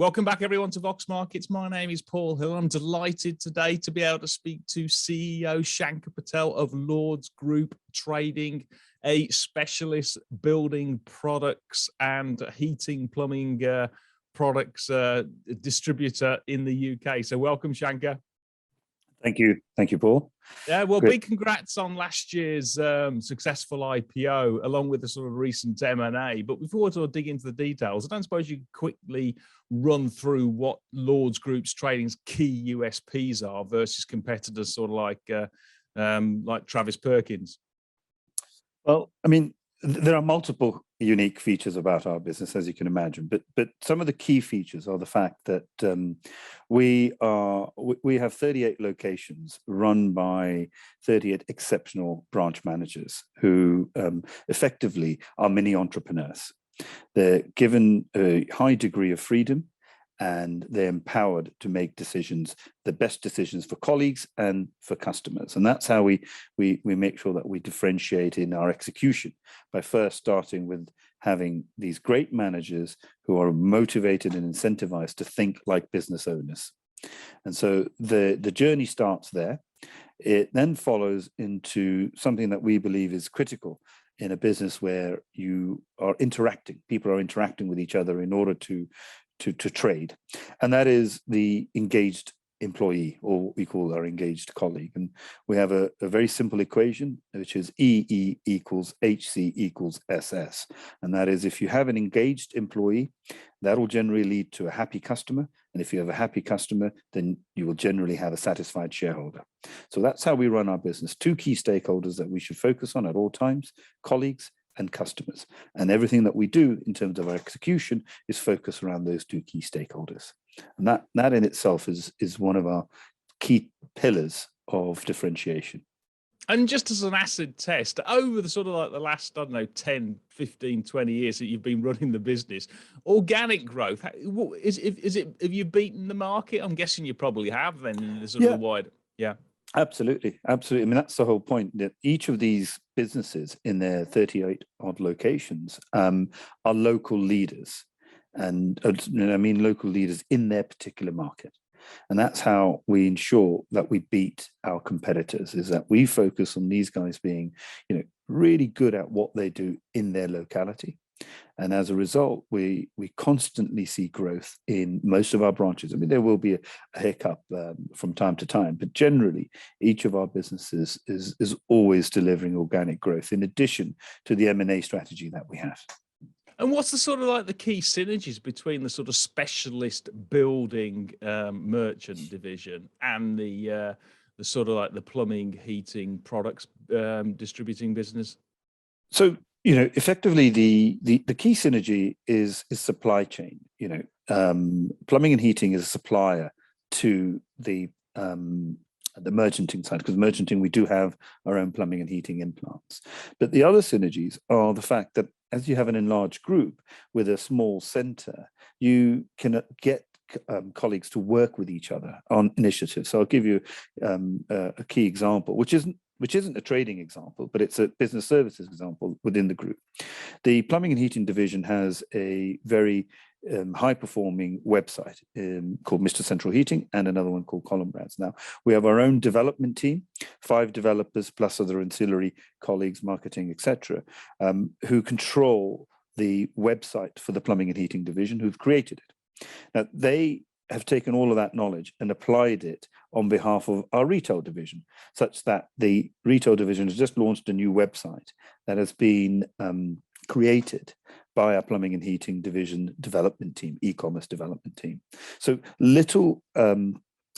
Welcome back, everyone, to Vox Markets. My name is Paul Hill. I'm delighted today to be able to speak to CEO Shanker Patel of Lords Group Trading, a specialist building products and heating, plumbing products distributor in the UK. So welcome, Shanker. Thank you. Thank you, Paul. Yeah, well, Great. big congrats on last year's successful IPO, along with the sort of recent M&A. But before we sort of dig into the details, I don't suppose you could quickly run through what Lords Group's Trading's key USPs are versus competitors sort of like Travis Perkins. Well, I mean, there are multiple unique features about our business, as you can imagine, but some of the key features are the fact that we have 38 locations run by 38 exceptional branch managers who effectively are mini entrepreneurs. They're given a high degree of freedom, and they're empowered to make decisions, the best decisions for colleagues and for customers. And that's how we make sure that we differentiate in our execution by first starting with having these great managers who are motivated and incentivized to think like business owners. And so the journey starts there. It then follows into something that we believe is critical in a business where you are interacting. People are interacting with each other in order to trade, and that is the engaged employee, or what we call our engaged colleague. And we have a very simple equation, which is EE equals HC equals SS. And that is, if you have an engaged employee, that will generally lead to a happy customer. And if you have a happy customer, then you will generally have a satisfied shareholder. So that's how we run our business. Two key stakeholders that we should focus on at all times: colleagues and customers. And everything that we do in terms of our execution is focused around those two key stakeholders. And that in itself is one of our key pillars of differentiation. And just as an acid test, over the sort of like the last, I don't know, 10, 15, 20 years that you've been running the business, organic growth, have you beaten the market? I'm guessing you probably have then in the sort of the wide, yeah. Absolutely, absolutely. I mean, that's the whole point, that each of these businesses in their 38 odd locations are local leaders. And I mean, local leaders in their particular market. And that's how we ensure that we beat our competitors, is that we focus on these guys being, really good at what they do in their locality. And as a result, we constantly see growth in most of our branches. I mean, there will be a hiccup from time to time, but generally, each of our businesses is always delivering organic growth in addition to the M&A strategy that we have. And what's the sort of like the key synergies between the sort of specialist building merchant division and the sort of like the plumbing, heating products distributing business? So, effectively, the key synergy is supply chain. Plumbing and heating is a supplier to the merchanting side, because merchanting, we do have our own plumbing and heating implants. But the other synergies are the fact that as you have an enlarged group with a small center, you can get colleagues to work with each other on initiatives. So I'll give you a key example, which isn't a trading example, but it's a business services example within the group. The plumbing and heating division has a very high-performing website called Mr. Central Heating, and another one called Column Brands. Now, we have our own development team, 5 developers plus other ancillary colleagues, marketing, etc., who control the website for the plumbing and heating division, who've created it. Now, they have taken all of that knowledge and applied it on behalf of our retail division, such that the retail division has just launched a new website that has been created by our plumbing and heating division development team, e-commerce development team. So little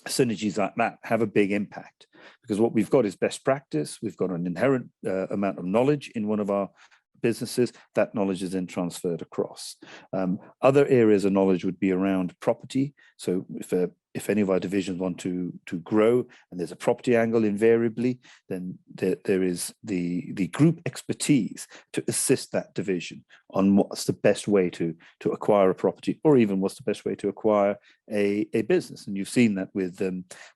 synergies like that have a big impact, because what we've got is best practice. We've got an inherent amount of knowledge in one of our businesses. That knowledge is then transferred across. Other areas of knowledge would be around property. So if any of our divisions want to grow and there's a property angle invariably, then there is the group expertise to assist that division on what's the best way to acquire a property, or even what's the best way to acquire a business. And you've seen that with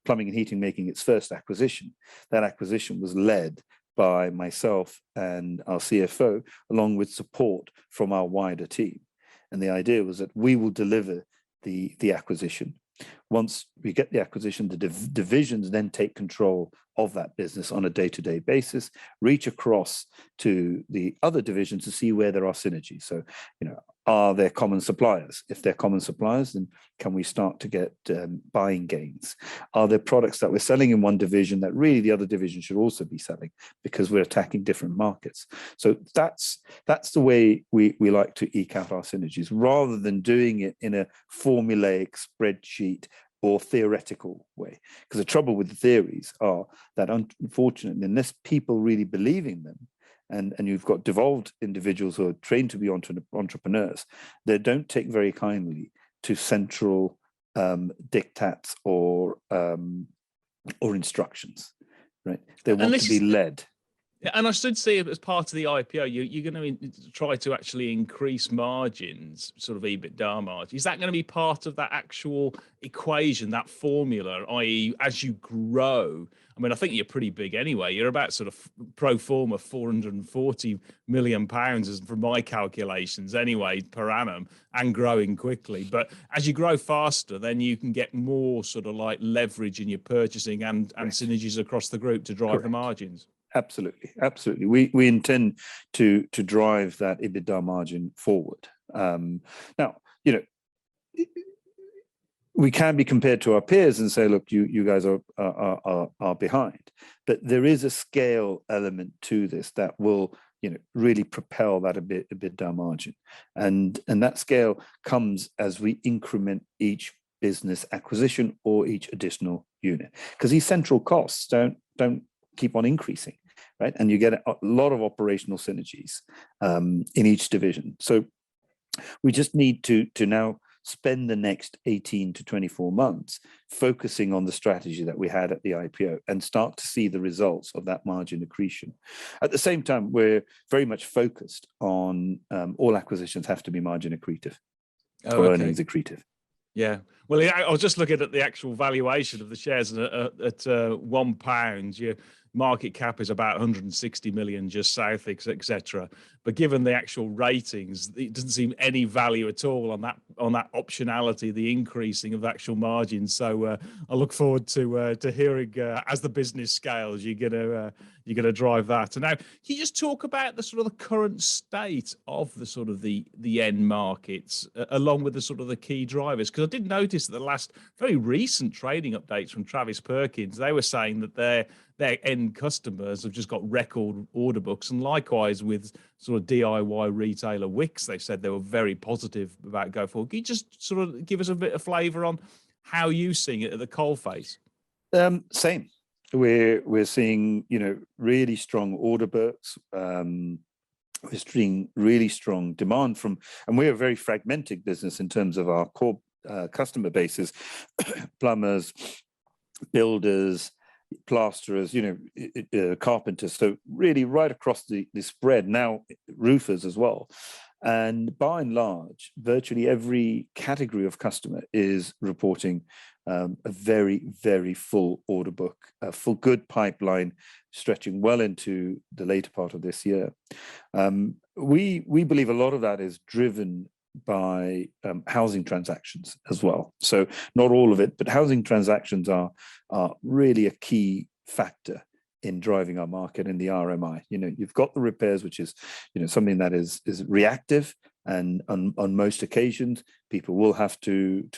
plumbing and heating making its first acquisition. That acquisition was led by myself and our CFO, along with support from our wider team. And the idea was that we will deliver the acquisition. Once we get the acquisition, the divisions then take control of that business on a day-to-day basis, reach across to the other divisions to see where there are synergies. So, are there common suppliers? If they're common suppliers, then can we start to get buying gains? Are there products that we're selling in one division that really the other division should also be selling because we're attacking different markets? So that's the way we like to eke out our synergies, rather than doing it in a formulaic spreadsheet or theoretical way. Because the trouble with the theories are that, unfortunately, unless people really believe in them, and you've got devolved individuals who are trained to be entrepreneurs, they don't take very kindly to central diktats or instructions, right? They want to be led. And I should see it as part of the IPO, you're going to try to actually increase margins, sort of EBITDA margin. Is that going to be part of that actual equation, that formula, i.e. as you grow? I mean, I think you're pretty big anyway. You're about sort of pro forma £440 million, from my calculations anyway, per annum, and growing quickly. But as you grow faster, then you can get more sort of like leverage in your purchasing and synergies across the group to drive the margins. Absolutely. We intend to drive that EBITDA margin forward. Now, we can be compared to our peers and say, look, you guys are behind, but there is a scale element to this that will really propel that EBITDA margin, and that scale comes as we increment each business acquisition or each additional unit, because these central costs don't keep on increasing, right? And you get a lot of operational synergies in each division. So we just need to now spend the next 18 to 24 months focusing on the strategy that we had at the IPO and start to see the results of that margin accretion. At the same time, we're very much focused on all acquisitions have to be margin accretive or earnings accretive. Yeah. Well, I was just looking at the actual valuation of the shares at £1. Your market cap is about 160 million, just south, etc. But given the actual ratings, it doesn't seem any value at all on that optionality, the increasing of actual margins. So I look forward to hearing as the business scales, you're gonna drive that. And now, can you just talk about the sort of the current state of the sort of the end markets, along with the sort of the key drivers? Because I did notice that the last very recent trading updates from Travis Perkins, they were saying that their end customers have just got record order books, and likewise with sort of DIY retailer Wix, they said they were very positive about go forward. Can you just sort of give us a bit of flavour on how you seeing it at the coalface? Same. We're seeing really strong order books. We're seeing really strong demand from, and we're a very fragmented business in terms of our core customer bases: plumbers, builders, plasterers, carpenters. So really right across the spread, now roofers as well. And by and large, virtually every category of customer is reporting a very, very full order book, a full good pipeline stretching well into the later part of this year. We believe a lot of that is driven by housing transactions as well. So not all of it, but housing transactions are really a key factor in driving our market in the RMI. You've got the repairs, which is something that is reactive, and on most occasions people will have to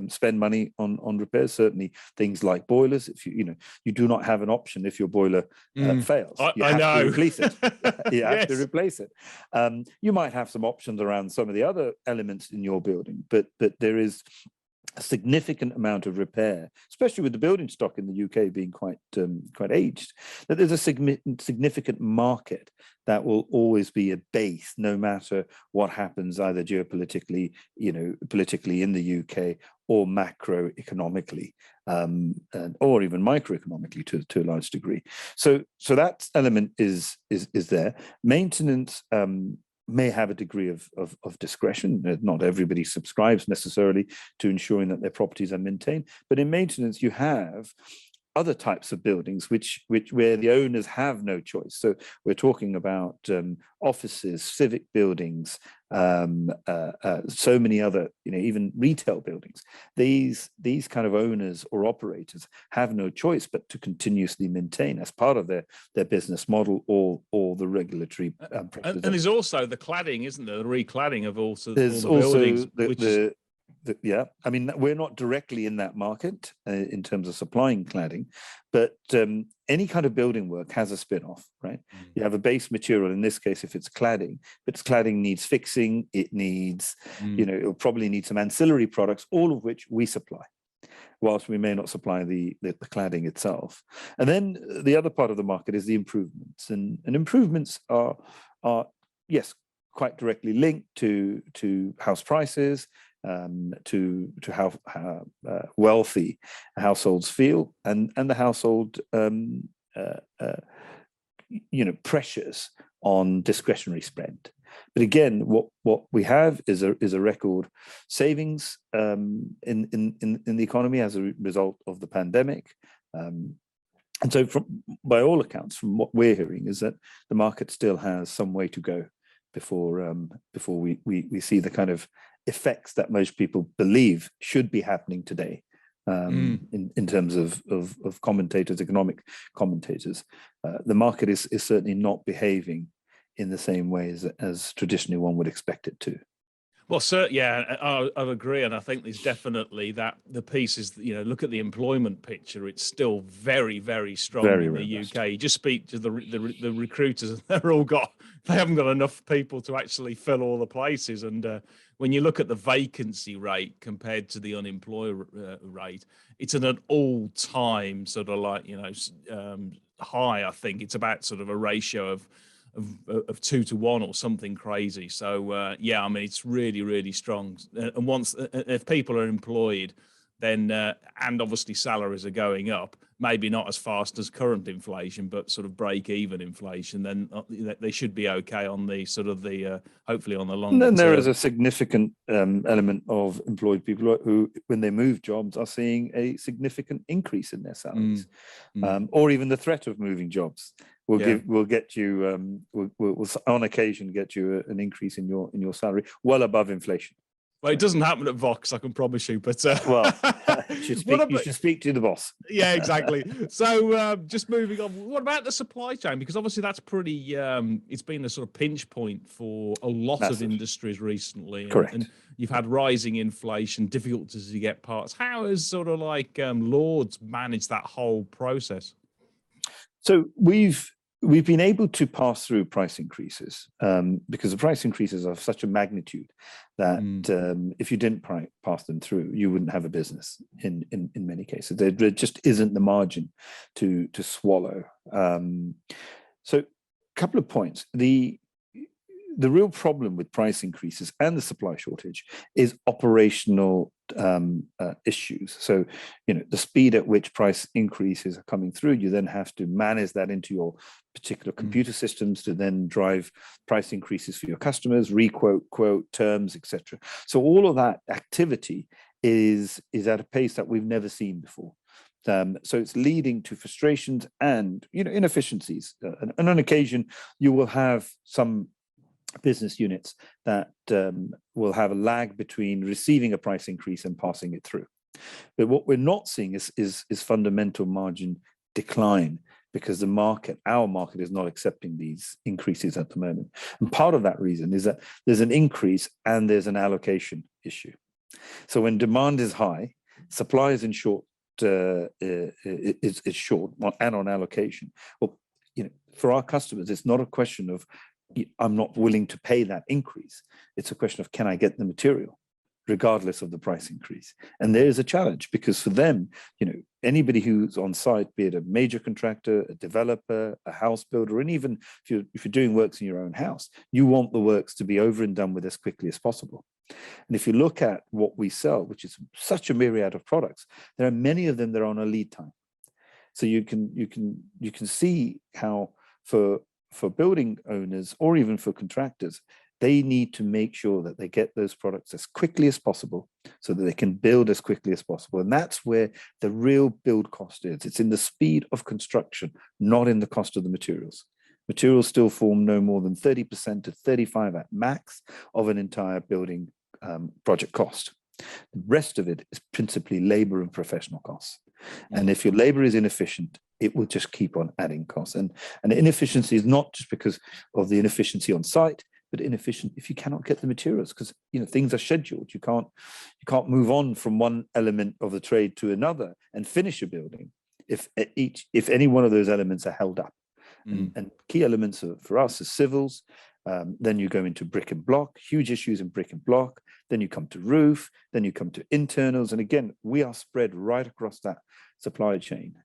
spend money on repairs. Certainly things like boilers. If you do not have an option if your boiler fails, you have to replace it. You have to replace it. You might have some options around some of the other elements in your building, but there is a significant amount of repair, especially with the building stock in the UK being quite aged, that there's a significant market that will always be a base, no matter what happens, either geopolitically, politically in the UK, or macroeconomically, or even microeconomically to a large degree. So that element is there. Maintenance may have a degree of discretion. Not everybody subscribes necessarily to ensuring that their properties are maintained, but in maintenance you have other types of buildings where the owners have no choice. So we're talking about offices, civic buildings, so many other, even retail buildings. These kind of owners or operators have no choice but to continuously maintain as part of their business model or the regulatory pressures. And there's also the cladding, isn't there? The recladding of all the buildings, buildings, yeah, I mean, we're not directly in that market in terms of supplying cladding, but any kind of building work has a spin-off, right? You have a base material, in this case, if it's cladding, but cladding needs fixing, it needs, it'll probably need some ancillary products, all of which we supply, whilst we may not supply the cladding itself. And then the other part of the market is the improvements, and improvements are yes, quite directly linked to house prices, to how wealthy households feel, and the household pressures on discretionary spend. But again, what we have is a record savings in the economy as a result of the pandemic. And so, by all accounts, from what we're hearing, is that the market still has some way to go before we see the kind of effects that most people believe should be happening today, in terms of commentators, economic commentators. The market is certainly not behaving in the same way as traditionally one would expect it to. Well, sir, yeah, I agree, and I think there's definitely that the piece is, look at the employment picture; it's still very, very strong in the UK. You just speak to the recruiters, and they haven't got enough people to actually fill all the places. And when you look at the vacancy rate compared to the unemployment rate, it's at an all-time sort of like high. I think it's about sort of a ratio of 2 to 1 or something crazy. So yeah, I mean, it's really, really strong. And once, if people are employed, then and obviously salaries are going up, maybe not as fast as current inflation, but sort of break-even inflation, then they should be okay on the sort of the hopefully on the long term. And then there is a significant element of employed people who, when they move jobs, are seeing a significant increase in their salaries, or even the threat of moving jobs. We'll get you we'll on occasion get you an increase in your salary well above inflation. Well, it doesn't happen at Vox, I can promise you. But well, you should speak to the boss. Yeah, exactly. So just moving on. What about the supply chain? Because obviously that's pretty. It's been a sort of pinch point for a lot of industries recently. Correct. And you've had rising inflation, difficulties to get parts. How has sort of like Lords managed that whole process? So we've been able to pass through price increases because the price increases are of such a magnitude that if you didn't pass them through, you wouldn't have a business in many cases. There just isn't the margin to swallow. So a couple of points. The real problem with price increases and the supply shortage is operational issues. So, the speed at which price increases are coming through, you then have to manage that into your particular computer systems to then drive price increases for your customers, requote, quote, terms, etc. So all of that activity is at a pace that we've never seen before. So it's leading to frustrations and inefficiencies. And on occasion, you will have some business units that will have a lag between receiving a price increase and passing it through. But what we're not seeing is fundamental margin decline because our market is not accepting these increases at the moment. And part of that reason is that there's an increase and there's an allocation issue. So when demand is high, supply is in short, is short and on allocation. Well, for our customers, it's not a question of I'm not willing to pay that increase. It's a question of, can I get the material, regardless of the price increase? And there is a challenge because for them, anybody who's on site, be it a major contractor, a developer, a house builder, and even if you're doing works in your own house, you want the works to be over and done with as quickly as possible. And if you look at what we sell, which is such a myriad of products, there are many of them that are on a lead time. So you can see how for building owners or even for contractors, They need to make sure that they get those products as quickly as possible so that they can build as quickly as possible. And that's where the real build cost is. It's in the speed of construction, not in the cost of the materials. Materials still form no more than 30% to 35% at max of an entire building project cost. The rest of it is principally labor and professional costs. And if your labor is inefficient, it will just keep on adding costs. And inefficiency is not just because of the inefficiency on site, but inefficient if you cannot get the materials, because things are scheduled. You can't move on from one element of the trade to another and finish a building if any one of those elements are held up. And key elements for us is civils. Then you go into brick and block, huge issues in brick and block. Then you come to roof, then you come to internals. And again, we are spread right across that supply chain.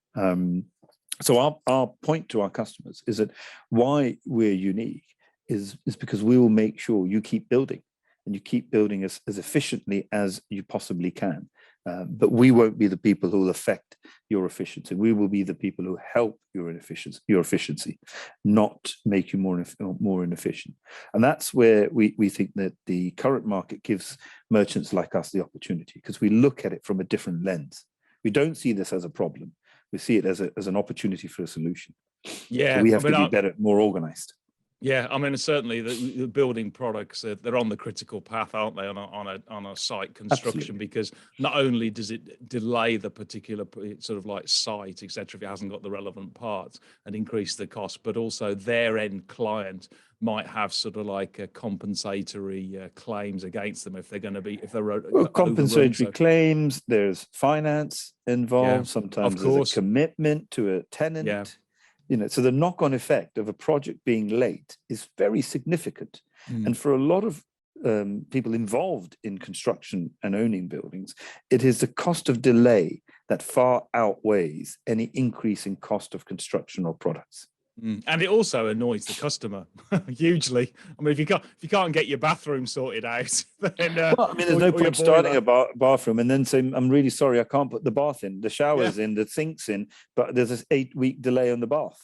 So our point to our customers is that why we're unique is because we will make sure you keep building, and you keep building as efficiently as you possibly can. But we won't be the people who will affect your efficiency. We will be the people who help your efficiency, not make you more inefficient. And that's where we think that the current market gives merchants like us the opportunity, because we look at it from a different lens. We don't see this as a problem. We see it as an opportunity for a solution. Yeah, so we have to be better, more organized. Yeah, I mean, certainly the building products, they're on the critical path, aren't they, on a site construction? Absolutely. Because not only does it delay the particular sort of like site, etc., if it hasn't got the relevant parts, and increase the cost, but also their end client might have sort of like compensatory claims against them if they're going to be, if they're compensatory claims. There's finance involved. Yeah, sometimes there's a commitment to a tenant. Yeah. So the knock-on effect of a project being late is very significant. And for a lot of people involved in construction and owning buildings, it is the cost of delay that far outweighs any increase in cost of construction or products. And it also annoys the customer hugely. I mean, if you can't get your bathroom sorted out, then well, I mean, there's no point starting a bathroom and then saying, "I'm really sorry, I can't put the bath in, the shower's in, the sink's in, but there's this 8-week delay on the bath."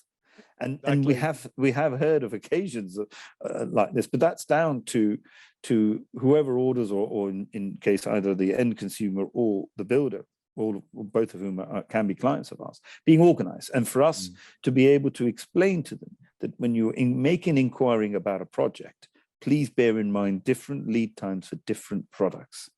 And exactly. and we have heard of occasions like this, but that's down to whoever orders, or in case either the end consumer or the builder, or both of whom can be clients of ours, being organized. And for us to be able to explain to them that when you're making inquiring about a project, please bear in mind different lead times for different products.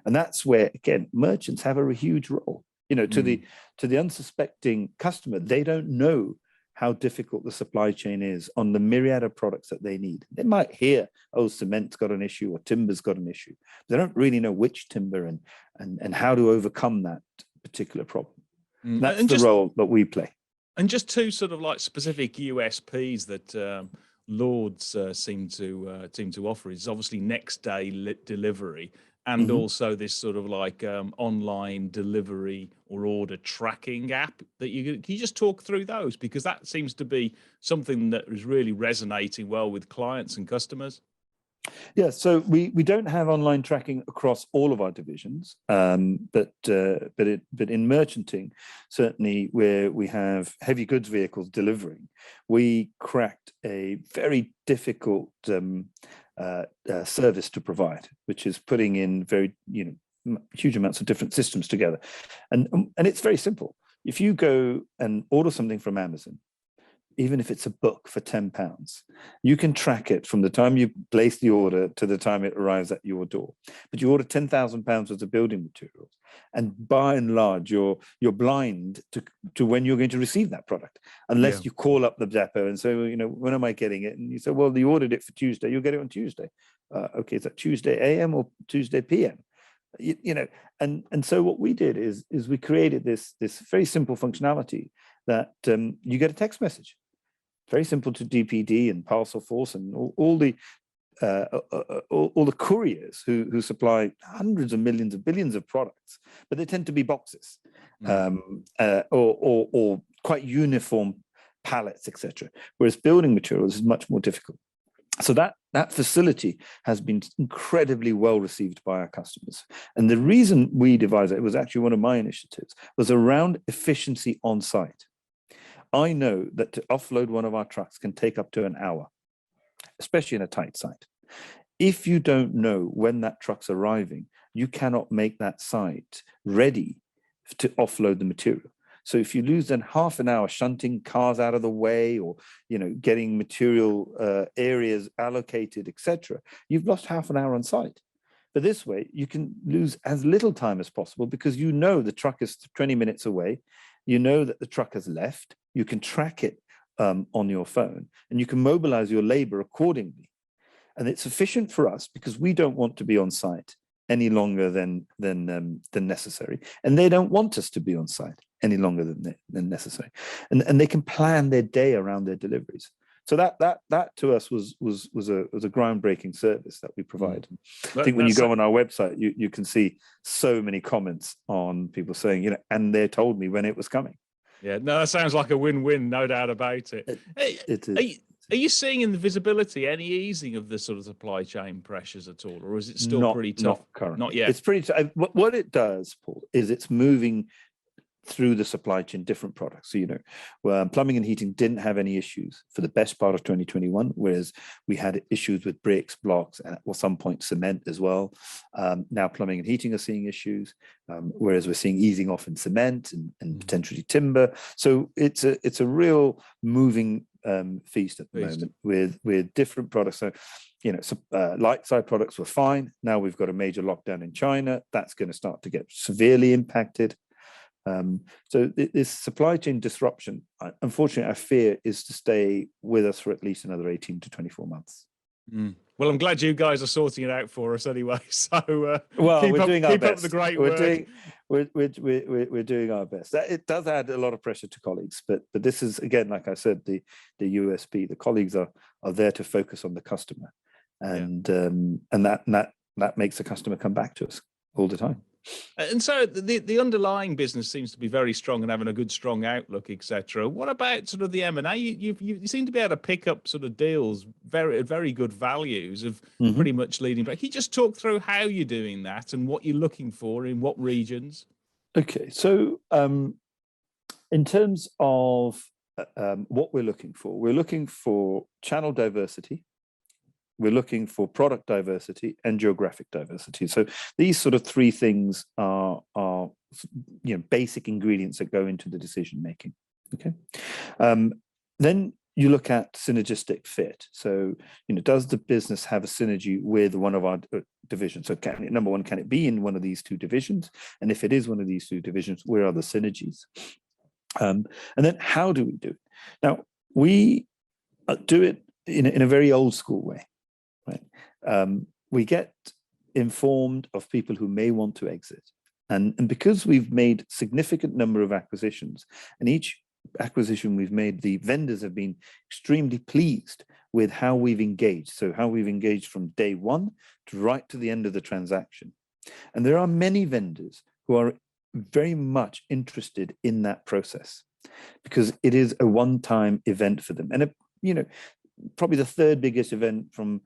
And that's where, again, merchants have a huge role. To the unsuspecting customer, they don't know how difficult the supply chain is on the myriad of products that they need. They might hear, oh, cement's got an issue or timber's got an issue. They don't really know which timber and how to overcome that particular problem. That's the role that we play. And just two sort of like specific USPs that Lords seem to offer is obviously next day delivery, and also this sort of like online delivery or order tracking app that can you just talk through those, because that seems to be something that is really resonating well with clients and customers. Yeah, so we don't have online tracking across all of our divisions, but in merchanting, certainly where we have heavy goods vehicles delivering, we cracked a very difficult service to provide, which is putting in very huge amounts of different systems together, and it's very simple. If you go and order something from Amazon, even if it's a book for £10, you can track it from the time you place the order to the time it arrives at your door. But you order £10,000 worth of building materials, and by and large, you're blind to when you're going to receive that product, unless you call up the depot and say, well, when am I getting it? And you say, well, you ordered it for Tuesday, you'll get it on Tuesday. Okay, is that Tuesday AM or Tuesday PM? And so what we did is we created this very simple functionality that you get a text message, very simple to DPD and Parcel Force and all the couriers who supply hundreds of millions of billions of products, but they tend to be boxes or quite uniform pallets, etc. Whereas building materials is much more difficult. So that facility has been incredibly well received by our customers. And the reason we devised it was actually one of my initiatives, was around efficiency on site. I know that to offload one of our trucks can take up to an hour, especially in a tight site. If you don't know when that truck's arriving, you cannot make that site ready to offload the material. So if you lose then half an hour shunting cars out of the way, or getting material areas allocated, etc., you've lost half an hour on site. But this way, you can lose as little time as possible, because the truck is 20 minutes away. You know that the truck has left. You can track it on your phone, and you can mobilize your labor accordingly. And it's efficient for us because we don't want to be on site any longer than necessary, and they don't want us to be on site any longer than necessary, and they can plan their day around their deliveries. So that to us was a groundbreaking service that we provide. I think when you go on our website, you can see so many comments on people saying, and they told me when it was coming. Yeah, no, that sounds like a win-win, no doubt about it. It is. Are you seeing in the visibility any easing of the sort of supply chain pressures at all, or is it still pretty tough? Not currently. Not yet. It's pretty tough. What it does, Paul, is it's moving through the supply chain, different products. So, plumbing and heating didn't have any issues for the best part of 2021, whereas we had issues with bricks, blocks, and at some point cement as well. Now plumbing and heating are seeing issues, whereas we're seeing easing off in cement and potentially timber. So it's a real moving feast at the moment with different products. So, light side products were fine. Now we've got a major lockdown in China. That's going to start to get severely impacted. So this supply chain disruption, unfortunately, I fear, is to stay with us for at least another 18 to 24 months. Well, I'm glad you guys are sorting it out for us anyway. So we're doing our best. Keep up the great work. We're doing our best. It does add a lot of pressure to colleagues, but this is, again, like I said, the USP. The colleagues are there to focus on the customer, and that makes the customer come back to us all the time. And so the underlying business seems to be very strong and having a good, strong outlook, etc. What about sort of the M&A? You seem to be able to pick up sort of deals very good values of pretty much leading back. Can you just talk through how you're doing that and what you're looking for in what regions? Okay, so in terms of what we're looking for channel diversity. We're looking for product diversity and geographic diversity. So these sort of three things are basic ingredients that go into the decision making. Okay. Then you look at synergistic fit. So does the business have a synergy with one of our divisions? So number one, can it be in one of these two divisions? And if it is one of these two divisions, where are the synergies? And then how do we do it? Now we do it in a very old school way. Right. We get informed of people who may want to exit. And because we've made significant number of acquisitions, and each acquisition we've made, the vendors have been extremely pleased with how we've engaged. So how we've engaged from day one to right to the end of the transaction. And there are many vendors who are very much interested in that process because it is a one-time event for them. And probably the third biggest event from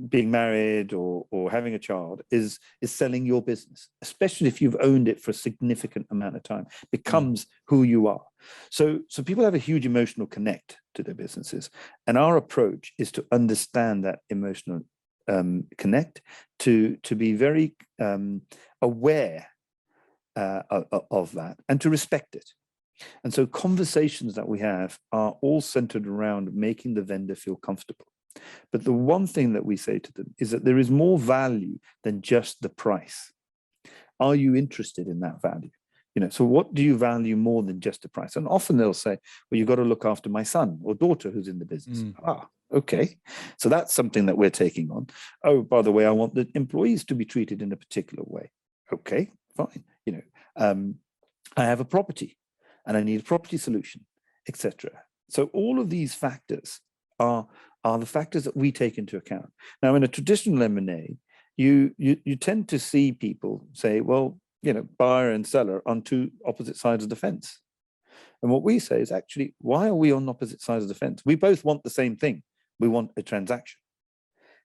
being married or having a child is selling your business, especially if you've owned it for a significant amount of time. It becomes who you are. So people have a huge emotional connect to their businesses, and our approach is to understand that emotional connect, to be very aware of that, and to respect it. And so conversations that we have are all centered around making the vendor feel comfortable. But the one thing that we say to them is that there is more value than just the price. Are you interested in that value? So what do you value more than just the price? And often they'll say, well, you've got to look after my son or daughter who's in the business. Okay. So that's something that we're taking on. Oh, by the way, I want the employees to be treated in a particular way. Okay, fine. I have a property and I need a property solution, etc. So all of these factors are the factors that we take into account. Now, in a traditional M&A, you tend to see people say, well, buyer and seller on two opposite sides of the fence. And what we say is actually, why are we on opposite sides of the fence? We both want the same thing. We want a transaction.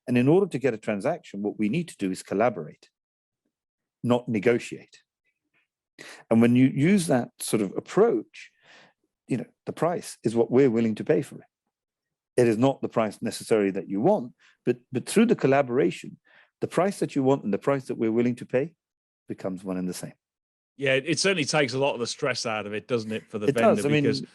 And in order to get a transaction, what we need to do is collaborate, not negotiate. And when you use that sort of approach, the price is what we're willing to pay for it. It is not the price necessarily that you want, but through the collaboration, the price that you want and the price that we're willing to pay becomes one and the same. Yeah, it certainly takes a lot of the stress out of it, doesn't it, for the It vendor? does. I mean,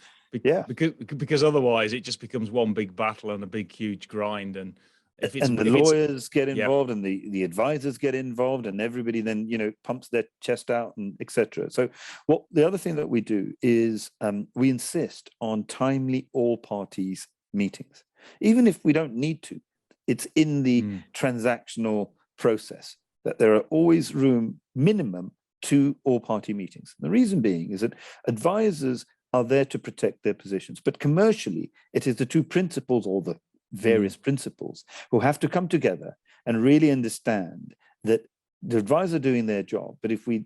yeah. Because otherwise it just becomes one big battle and a big, huge grind. And if it's and the if it's, lawyers get yeah, involved, and the advisors get involved, and everybody then pumps their chest out, and etc. So what the other thing that we do is we insist on timely all parties meetings, even if we don't need to. It's in the transactional process that there are always room minimum 2 all party meetings. The reason being is that advisors are there to protect their positions, but commercially it is the 2 principals, or the various principals, who have to come together and really understand that the advisor doing their job, but if we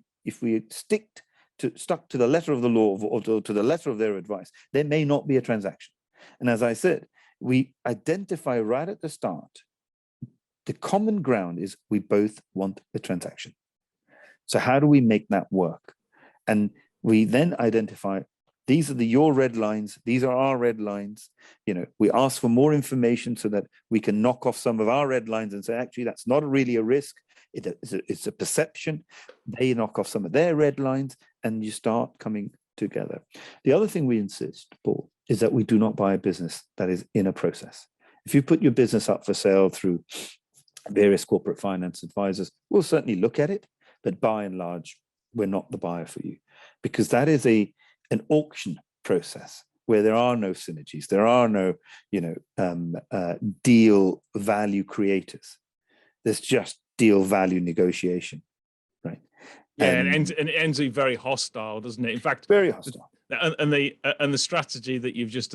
stuck to the letter of the law, or to the letter of their advice, there may not be a transaction. And as I said, we identify right at the start, the common ground is we both want a transaction. So how do we make that work? And we then identify, these are your red lines, these are our red lines. We ask for more information so that we can knock off some of our red lines and say, actually, that's not really a risk. It's a perception. They knock off some of their red lines, and you start coming together. The other thing we insist, Paul, is that we do not buy a business that is in a process. If you put your business up for sale through various corporate finance advisors, we'll certainly look at it, but by and large, we're not the buyer for you, because that is an auction process where there are no synergies, there are no deal value creators. There's just deal value negotiation, right? Yeah, and it ends up very hostile, doesn't it? In fact, very hostile. And the strategy that you've just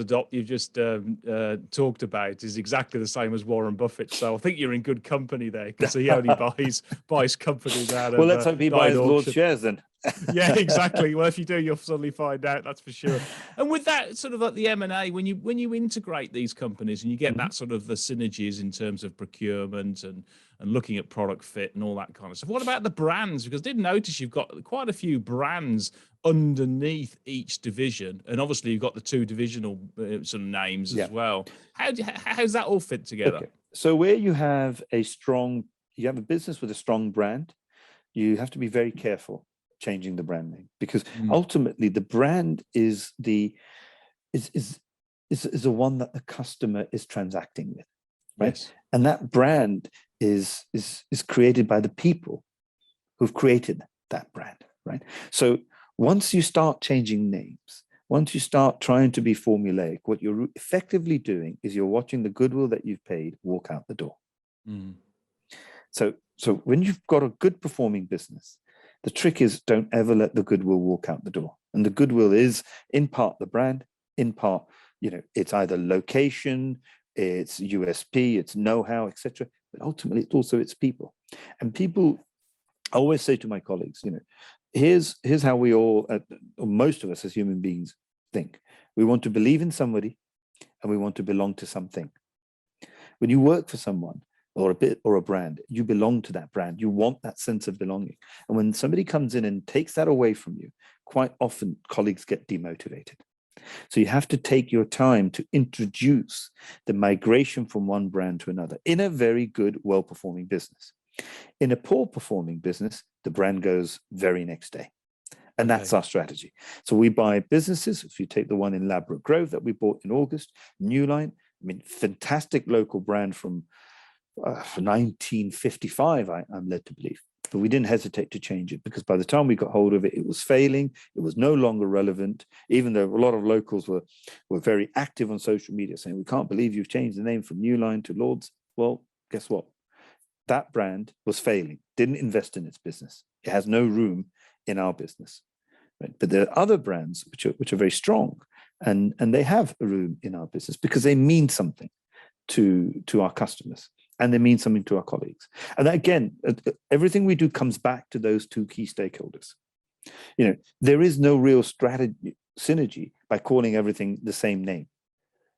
talked about is exactly the same as Warren Buffett. So I think you're in good company there, because he only buys companies out of. Well, let's hope he buys Lord's shares then. Yeah, exactly. Well, if you do, you'll suddenly find out, that's for sure. And with that sort of like the M&A, when you integrate these companies and you get that sort of the synergies in terms of procurement and looking at product fit and all that kind of stuff, what about the brands? Because I did notice you've got quite a few brands underneath each division, and obviously you've got the 2 divisional sort of names as well. How's that all fit together? Okay. So where you have a business with a strong brand, you have to be very careful changing the brand name, because ultimately the brand is the one that the customer is transacting with, right? Yes. And that brand is created by the people who've created that brand, right? So once you start changing names, once you start trying to be formulaic, what you're effectively doing is you're watching the goodwill that you've paid walk out the door. So when you've got a good performing business, the trick is, don't ever let the goodwill walk out the door. And the goodwill is in part the brand, in part, it's either location, it's USP, it's know-how, etc. But ultimately, it's also its people. And people, I always say to my colleagues, here's how we all, or most of us as human beings, think. We want to believe in somebody, and we want to belong to something. When you work for someone, or a brand, you belong to that brand. You want that sense of belonging. And when somebody comes in and takes that away from you, quite often colleagues get demotivated. So you have to take your time to introduce the migration from one brand to another in a very good, well-performing business. In a poor performing business, the brand goes very next day. And that's our strategy. So we buy businesses. If you take the one in Ladbroke Grove that we bought in August, New Line, fantastic local brand from 1955, I'm led to believe. But we didn't hesitate to change it, because by the time we got hold of it, it was failing. It was no longer relevant, even though a lot of locals were very active on social media saying, we can't believe you've changed the name from New Line to Lords. Well, guess what? That brand was failing, didn't invest in its business. It has no room in our business. Right? But there are other brands which are very strong, and they have a room in our business because they mean something to our customers. And they mean something to our colleagues. And that, again, everything we do comes back to those 2 key stakeholders. There is no real synergy by calling everything the same name.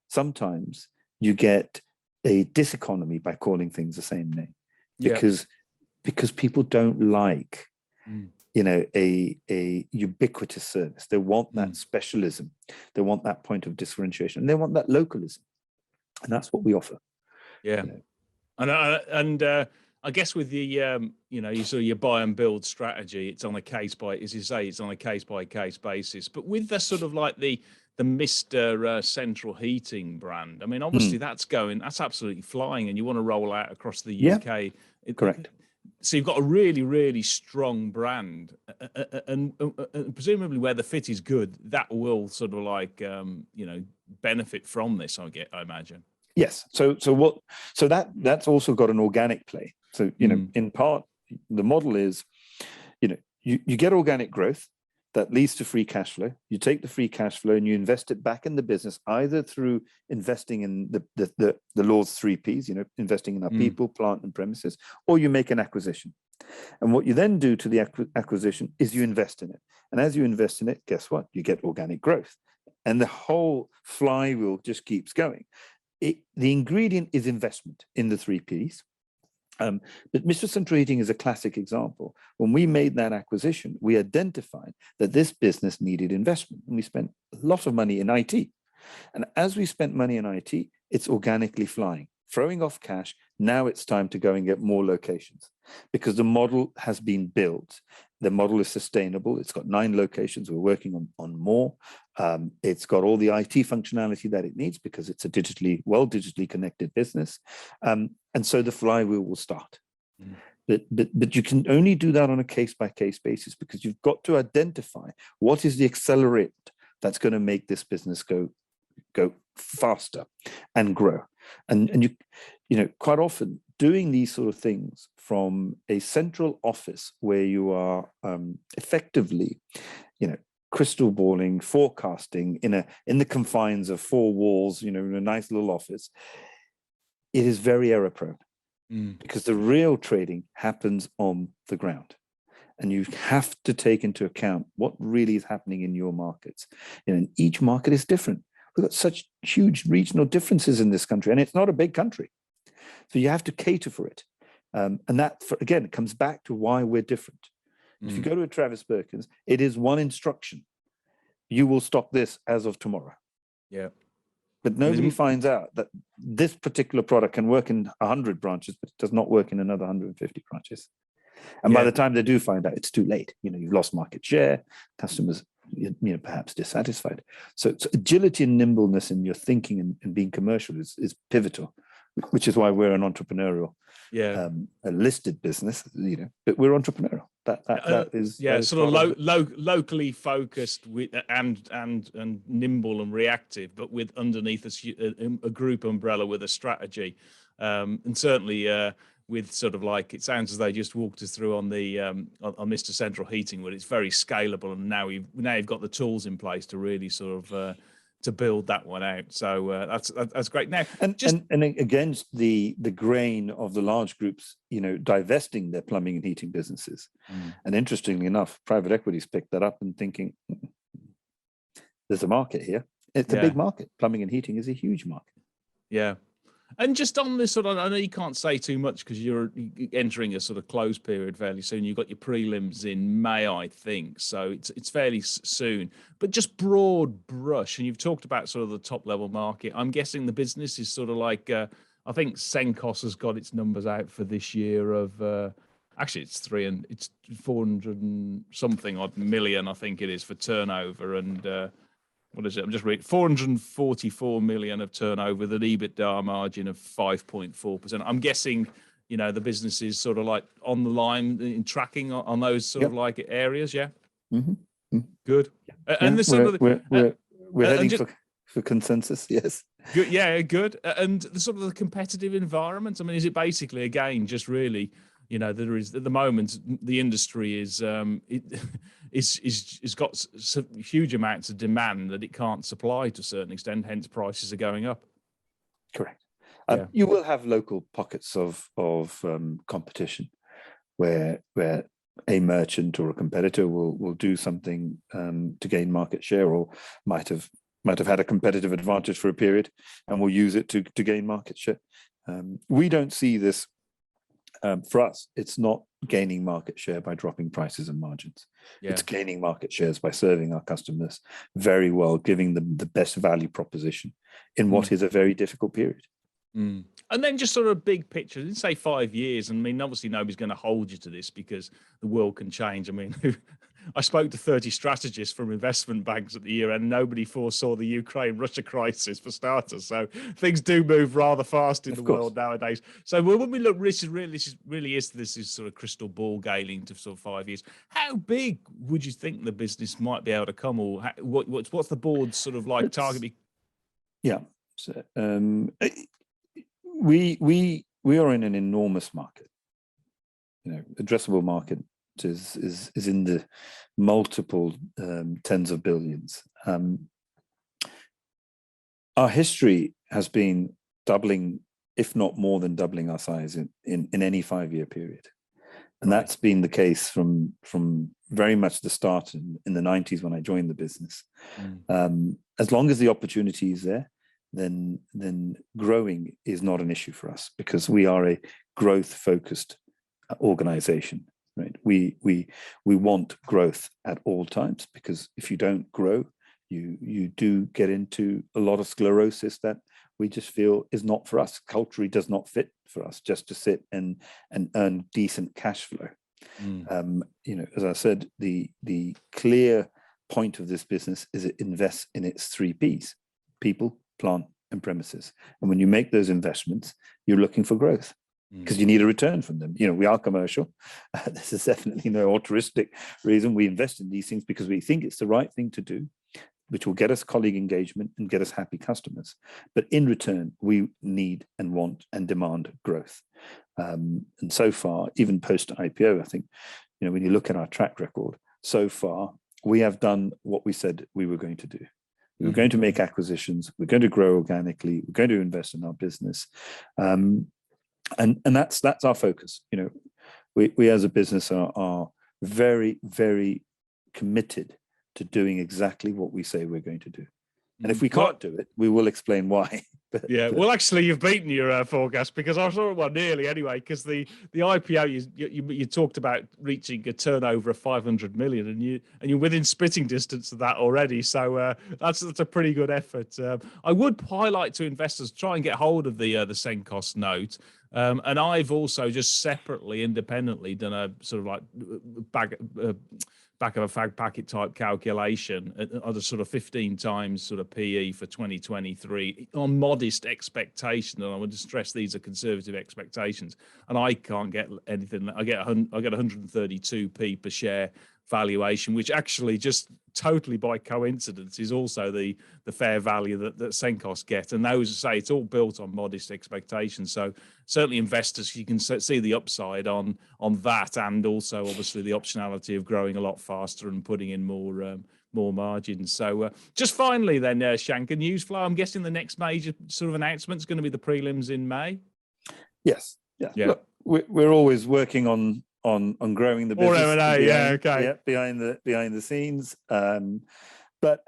Sometimes you get a diseconomy by calling things the same name, because people don't like, a ubiquitous service. They want that specialism. They want that point of differentiation. And they want that localism. And that's what we offer. Yeah. You know. And I guess with the you sort of your buy and build strategy, it's on a case by, as you say, it's on a case by case basis. But with the sort of like the Mr. Central Heating brand, I mean, obviously that's absolutely flying, and you want to roll out across the UK. Correct. So you've got a really, really strong brand, and presumably where the fit is good, that will sort of like benefit from this. I imagine. Yes. So that's also got an organic play. So in part, the model is, you get organic growth that leads to free cash flow. You take the free cash flow and you invest it back in the business, either through investing in the Lord's 3Ps, investing in our people, plant, and premises, or you make an acquisition. And what you then do to the acquisition is you invest in it. And as you invest in it, guess what? You get organic growth. And the whole flywheel just keeps going. The ingredient is investment in the 3Ps. But Mr. Central Heating is a classic example. When we made that acquisition, we identified that this business needed investment, and we spent a lot of money in IT. And as we spent money in IT, it's organically flying, throwing off cash. Now it's time to go and get more locations, because the model has been built. The model is sustainable. It's got 9 locations. We're working on more. It's got all the IT functionality that it needs, because it's a digitally connected business. And so the flywheel will start. But you can only do that on a case-by-case basis, because you've got to identify what is the accelerant that's going to make this business go faster and grow. And you quite often doing these sort of things from a central office where you are effectively, crystal balling, forecasting in the confines of 4 walls, in a nice little office, it is very error prone, because the real trading happens on the ground. And you have to take into account what really is happening in your markets. And each market is different. We've got such huge regional differences in this country, and it's not a big country. So you have to cater for it. And that, again, it comes back to why we're different. If you go to a Travis Perkins, it is one instruction. You will stock this as of tomorrow. Yeah. But nobody finds out that this particular product can work in 100 branches, but it does not work in another 150 branches. And by the time they do find out, it's too late. You've lost market share, customers, perhaps dissatisfied. So agility and nimbleness in your thinking and being commercial is pivotal, which is why we're an entrepreneurial, a listed business, but we're entrepreneurial. That is sort of locally focused and nimble and reactive, but with underneath a group umbrella with a strategy, and certainly with sort of like, it sounds as though they just walked us through on the on Mr. Central Heating, where it's very scalable, and now you've got the tools in place to really sort of to build that one out. So that's great. Now, and against the grain of the large groups, divesting their plumbing and heating businesses, and interestingly enough, private equity's picked that up and thinking there's a market here. It's a big market. Plumbing and heating is a huge market. Yeah. And just on this sort of, I know you can't say too much because you're entering a sort of close period fairly soon. You've got your prelims in May, I think, so it's fairly soon. But just broad brush, and you've talked about sort of the top level market. I'm guessing the business is sort of like, I think Senkos has got its numbers out for this year of, actually it's 400 and something odd million, I think it is, for turnover, and what is it? I'm just reading 444 million of turnover with an EBITDA margin of 5.4%. I'm guessing, the business is sort of like on the line in tracking on those sort of like areas. Yeah. Good. And this sort of we're heading for consensus. Yes. Good. Yeah. Good. And the sort of the competitive environment. I mean, is it basically again just really, there is at the moment the industry is it's got huge amounts of demand that it can't supply to a certain extent, hence prices are going up. Correct. You will have local pockets of competition where a merchant or a competitor will do something to gain market share, or might have had a competitive advantage for a period and will use it to gain market share. We don't see this. For us, it's not gaining market share by dropping prices and margins. It's gaining market shares by serving our customers very well, giving them the best value proposition in what is a very difficult period. Mm. And then just sort of big picture, let's say 5 years. I mean, obviously nobody's going to hold you to this because the world can change. I mean, I spoke to 30 strategists from investment banks at the year end. Nobody foresaw the Ukraine-Russia crisis for starters. So things do move rather fast in the world nowadays. So when we look, this is sort of crystal ball gazing to sort of 5 years. How big would you think the business might be able to come, or what's the board's sort of like target? Yeah. So, we are in an enormous market. Addressable market is in the multiple tens of billions. Our history has been doubling, if not more than doubling our size in any 5-year period. And that's been the case from very much the start in the 90s when I joined the business. As long as the opportunity is there, then growing is not an issue for us, because we are a growth-focused organization, right? We want growth at all times, because if you don't grow, you do get into a lot of sclerosis that we just feel is not for us. Culturally does not fit for us just to sit and earn decent cash flow. As I said, the clear point of this business is it invests in its 3 Ps: people, plant, and premises. And when you make those investments, you're looking for growth, because you need a return from them. We are commercial. This is definitely no altruistic reason. We invest in these things because we think it's the right thing to do, which will get us colleague engagement and get us happy customers. But in return, we need and want and demand growth. And so far, even post IPO, I think, when you look at our track record, so far, we have done what we said we were going to do. We were going to make acquisitions. We're going to grow organically. We're going to invest in our business. And that's our focus. We as a business are very, very committed to doing exactly what we say we're going to do. And if we can't do it, we will explain why. Well, actually, you've beaten your forecast, because I saw it nearly anyway. Because the IPO, you talked about reaching a turnover of 500 million, and you're within spitting distance of that already. So that's a pretty good effort. I would highlight to investors, try and get hold of the Senkos note. And I've also just separately, independently, done a sort of like back of a fag packet type calculation at a sort of 15 times sort of PE for 2023 on modest expectation. And I want to stress these are conservative expectations. And I can't get anything. I get 132p per share valuation, which actually just totally by coincidence is also the fair value that Senkos get. And those say it's all built on modest expectations. So certainly investors, you can see the upside on that, and also obviously the optionality of growing a lot faster and putting in more margins. So just finally then, Shanker, news flow. I'm guessing the next major sort of announcement is going to be the prelims in May. Yes. Yeah. Look, we're always working on growing the business. Or M&A, behind the scenes. But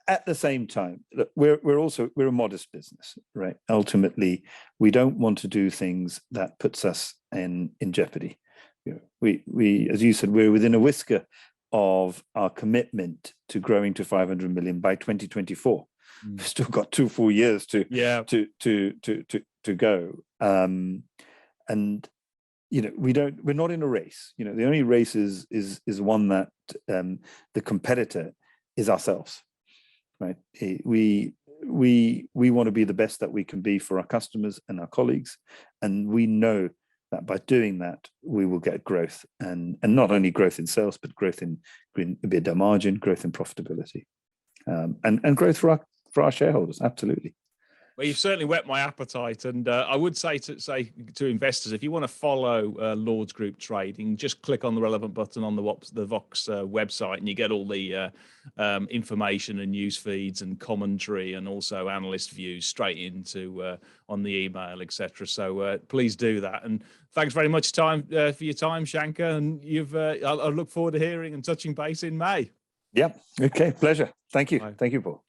at the same time, look, we're a modest business, right? Ultimately, we don't want to do things that puts us in jeopardy. We, as you said, we're within a whisker of our commitment to growing to 500 million by 2024. We've still got 2 full years to go. And we're not in a race. The only race is one that the competitor is ourselves, right? We want to be the best that we can be for our customers and our colleagues, and we know that by doing that we will get growth, and not only growth in sales, but growth in EBITDA margin, growth in profitability, and growth for our shareholders. Absolutely. Well, you've certainly whet my appetite, and I would say to investors, if you want to follow Lords Group Trading, just click on the relevant button on the Vox website, and you get all the information and news feeds and commentary, and also analyst views straight into on the email, etc. So please do that, and thanks very much for your time, Shanker, and I look forward to hearing and touching base in May. Yeah. Okay. Pleasure. Thank you. Bye. Thank you, Paul.